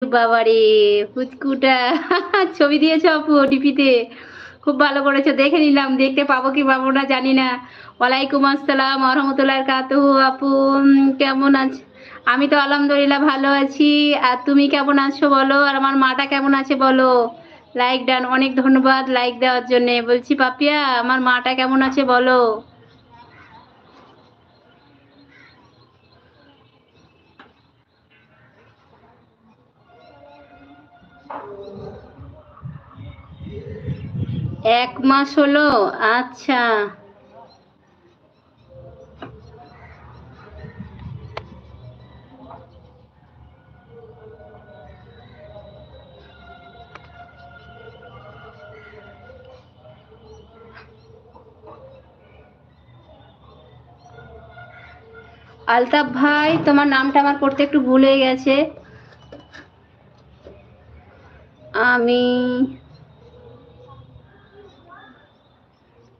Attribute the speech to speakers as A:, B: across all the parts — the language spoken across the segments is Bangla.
A: বাবারে পুচকুটা ছবি দিয়েছো আপু ডিপিতে, খুব ভালো করেছো। দেখে নিলাম, দেখতে পাবো কি পাবো না জানি না। ওয়ালাইকুম আসসালাম ওয়া রাহমাতুল্লাহি ওয়া বারাকাতুহু। আপু কেমন আছো? আমি তো আলহামদুলিল্লাহ ভালো আছি। আর তুমি কেমন আছো বলো, আর আমার মাটা কেমন আছে বলো। লাইক ডান, অনেক ধন্যবাদ লাইক দেওয়ার জন্য। বলছি পাপিয়া, আমার মাটা কেমন আছে বলো। এক মাস হলো? আচ্ছা। আলতাফ ভাই, তোমার নামটা আমার পড়তে একটু ভুল হয়ে গেছে। আমি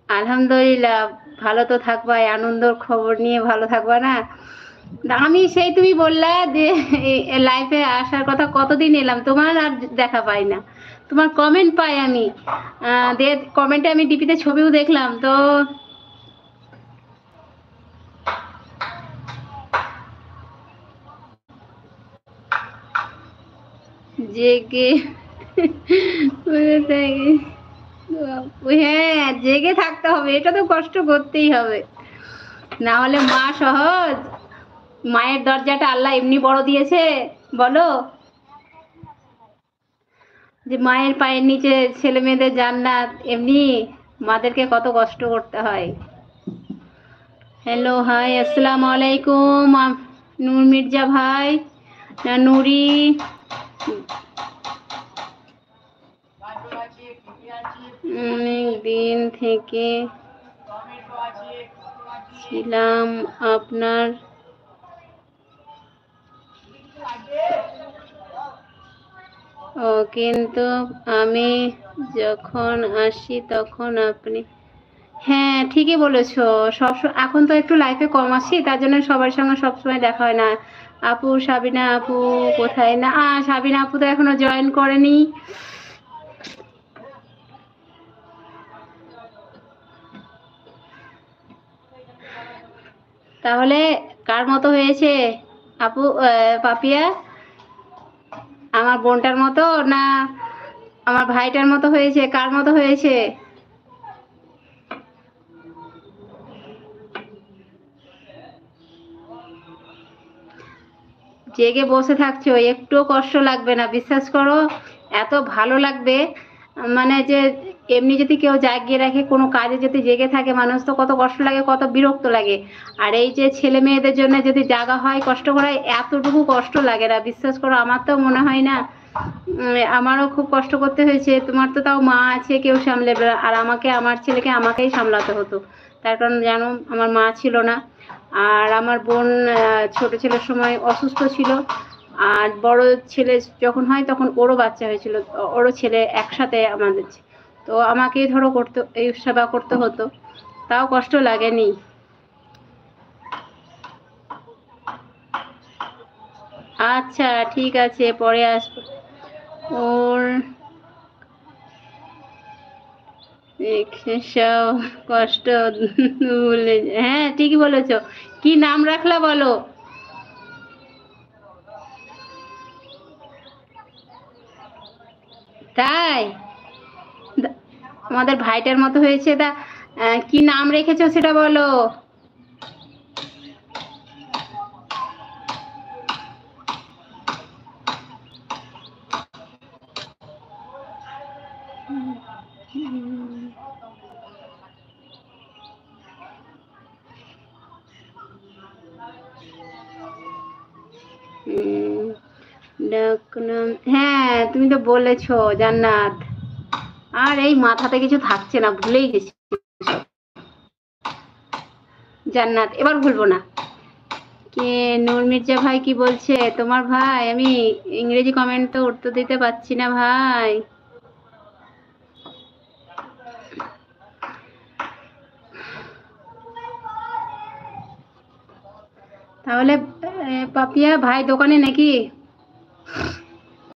A: আলহামদুলিল্লাহ। ভালো তো থাকবা, এই আনন্দের খবর নিয়ে ভালো থাকবা না? আমি সেই তুমি বললা যে লাইফে আসার কথা, কতদিন এলাম, তোমার আর দেখা পাই না। তোমার কমেন্ট পাই আমি, দিয়ে কমেন্টে আমি ডিপিতে ছবিও দেখলাম তো। জেগে হ্যাঁ, জেগে থাকতে হবে, এটা তো কষ্ট করতেই হবে, না হলে মা সহজ। মায়ের দরজাটা আল্লাহ এমনি বড় দিয়েছে বলো, যে মায়ের পায়ের নিচে ছেলে মেয়েদের জান্নাত, এমনি মাদেরকে কত কষ্ট করতে হয়। হ্যালো, হাই, আসসালামু আলাইকুম। নূর মির্জা ভাই না নুরি? অনেক দিন থেকে ছিলাম আপনার। ও, কিন্তু আমি যখন আসি তখন আপনি। হ্যাঁ, ঠিকই বলেছো। এখন তো একটু লাইফে কম আসি, তার জন্য সবার সঙ্গে সবসময় দেখা হয় না। আপু, সাবিনা আপু কোথায়? না, সাবিনা আপু তো এখনো জয়েন করেনি। তাহলে কার মতো হয়েছে আপু, পাপিয়া? আমার বোনটার মতো, না আমার ভাইটার মতো হয়েছে, কার মতো হয়েছে? জেগে বসে থাকছো, একটুও কষ্ট লাগবে না, বিশ্বাস করো। এত ভালো লাগবে, মানে যে এমনি যদি কেউ জাগিয়ে রাখে কোনো কাজে, যদি জেগে থাকে মানুষ, তো কত কষ্ট লাগে, কত বিরক্ত লাগে। আর এই যে ছেলে মেয়েদের জন্য যদি জাগা হয়, কষ্ট করা, এতটুকু কষ্ট লাগে না, বিশ্বাস করো। আমার তো মনে হয় না, আমারও খুব কষ্ট করতে হয়েছে। তোমার তো তাও মা আছে, কেউ সামলাবে, আর আমাকে, আমার ছেলেকে আমাকেই সামলাতে হতো। তার কারণ জানো, আমার মা ছিল না। আর আমার বোন ছোট ছেলের সময় অসুস্থ ছিল। আর বড় ছেলে যখন হয় তখন ওরও বাচ্চা হয়েছিল, ওরও ছেলে একসাথে আমাদের। তো আমাকেই ধরো করতে, এই সেবা করতে হতো, তাও কষ্ট লাগেনি। আচ্ছা, ঠিক আছে, পরে আসবো। ওর সব কষ্ট ভুলে হ্যাঁ, ঠিকই বলেছো। কি নাম রাখলা বলো? তাই? আমাদের ভাইটার মতো হয়েছে তা। কি নাম রেখেছো সেটা বলো। উম, ডাকনাম, হ্যাঁ তুমি তো বলেছো জান্নাত। আর এই মাথাতে কিছু থাকছে না, ভুলেই গেছি। জান্নাত, এবার ভুলবো না। কে? নূর মির্জা ভাই কি বলছে তোমার ভাই? আমি ইংরেজি কমেন্ট তো উত্তর দিতে পারছি না ভাই। তাহলে পাপিয়া ভাই দোকানে নাকি?